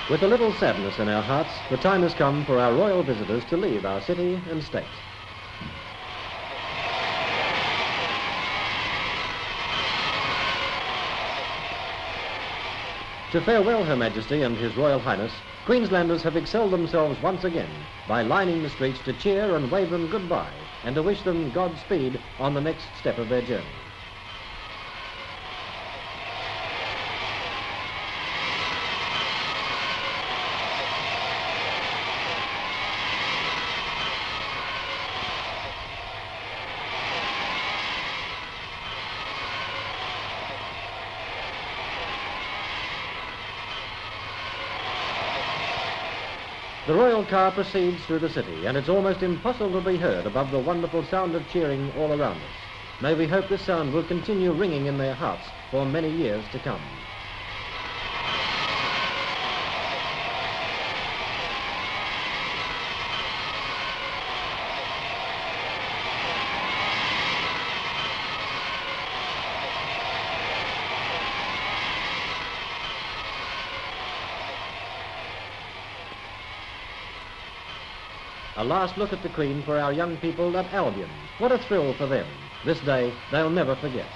With a little sadness in our hearts, the time has come for our royal visitors to leave our city and state. To farewell Her Majesty and His Royal Highness, Queenslanders have excelled themselves once again by lining the streets to cheer and wave them goodbye and to wish them Godspeed on the next step of their journey. The royal car proceeds through the city, and it's almost impossible to be heard above the wonderful sound of cheering all around us. May we hope this sound will continue ringing in their hearts for many years to come. A last look at the Queen for our young people at Albion. What a thrill for them. This day they'll never forget.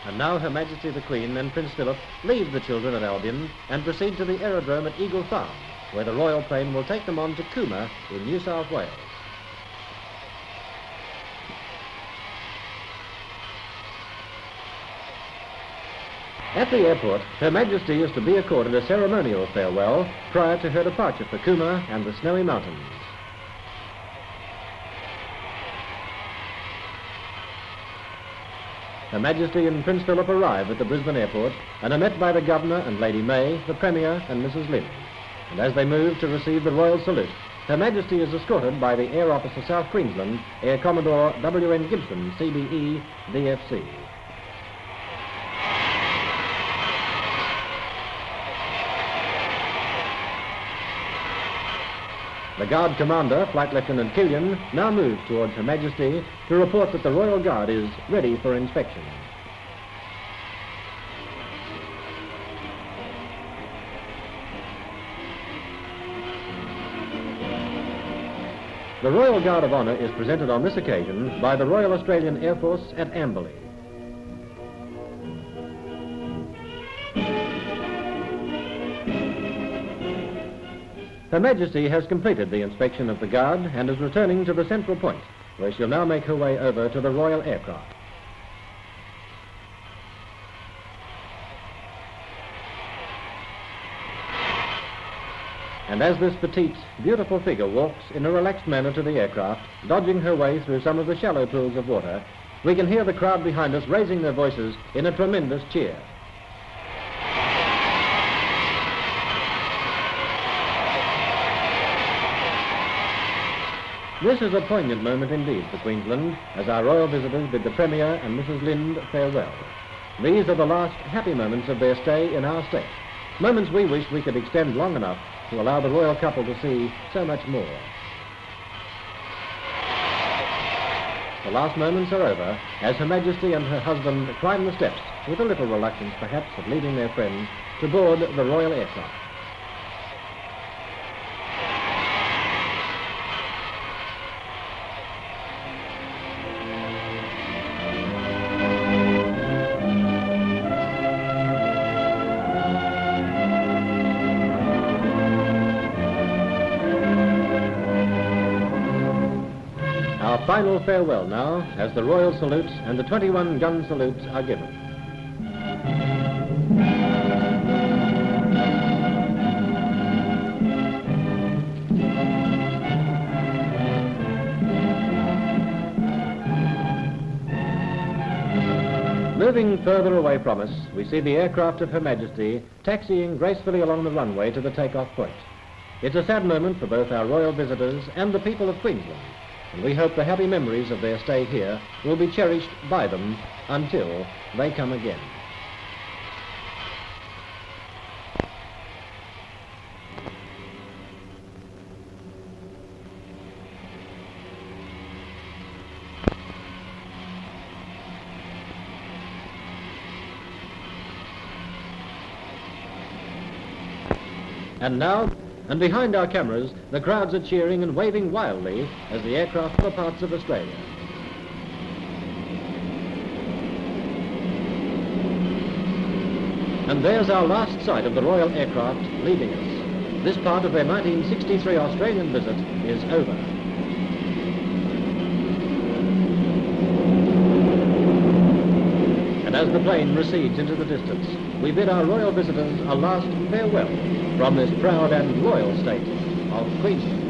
And now Her Majesty the Queen and Prince Philip leave the children at Albion and proceed to the aerodrome at Eagle Farm, where the royal plane will take them on to Cooma in New South Wales. At the airport, Her Majesty is to be accorded a ceremonial farewell prior to her departure for Cooma and the Snowy Mountains. Her Majesty and Prince Philip arrive at the Brisbane airport and are met by the Governor and Lady May, the Premier and Mrs. Lynn. And as they move to receive the royal salute, Her Majesty is escorted by the Air Officer South Queensland, Air Commodore W.N. Gibson, CBE, DFC. The Guard Commander, Flight Lieutenant Killian, now moves towards Her Majesty to report that the Royal Guard is ready for inspection. The Royal Guard of Honour is presented on this occasion by the Royal Australian Air Force at Amberley. Her Majesty has completed the inspection of the Guard and is returning to the central point, where she'll now make her way over to the Royal Aircraft. And as this petite, beautiful figure walks in a relaxed manner to the aircraft, dodging her way through some of the shallow pools of water, we can hear the crowd behind us raising their voices in a tremendous cheer. This is a poignant moment indeed for Queensland, as our royal visitors bid the Premier and Mrs. Lind farewell. These are the last happy moments of their stay in our state, moments we wish we could extend long enough to allow the royal couple to see so much more. The last moments are over, as Her Majesty and her husband climb the steps, with a little reluctance perhaps of leaving their friends, to board the royal aircraft. Final farewell now, as the royal salute and the 21-gun salutes are given. Moving further away from us, we see the aircraft of Her Majesty taxiing gracefully along the runway to the takeoff point. It's a sad moment for both our royal visitors and the people of Queensland, and we hope the happy memories of their stay here will be cherished by them until they come again. And now, and behind our cameras, the crowds are cheering and waving wildly as the aircraft other parts of Australia. And there's our last sight of the Royal aircraft leaving us. This part of their 1963 Australian visit is over. And as the plane recedes into the distance, we bid our royal visitors a last farewell from this proud and loyal state of Queensland.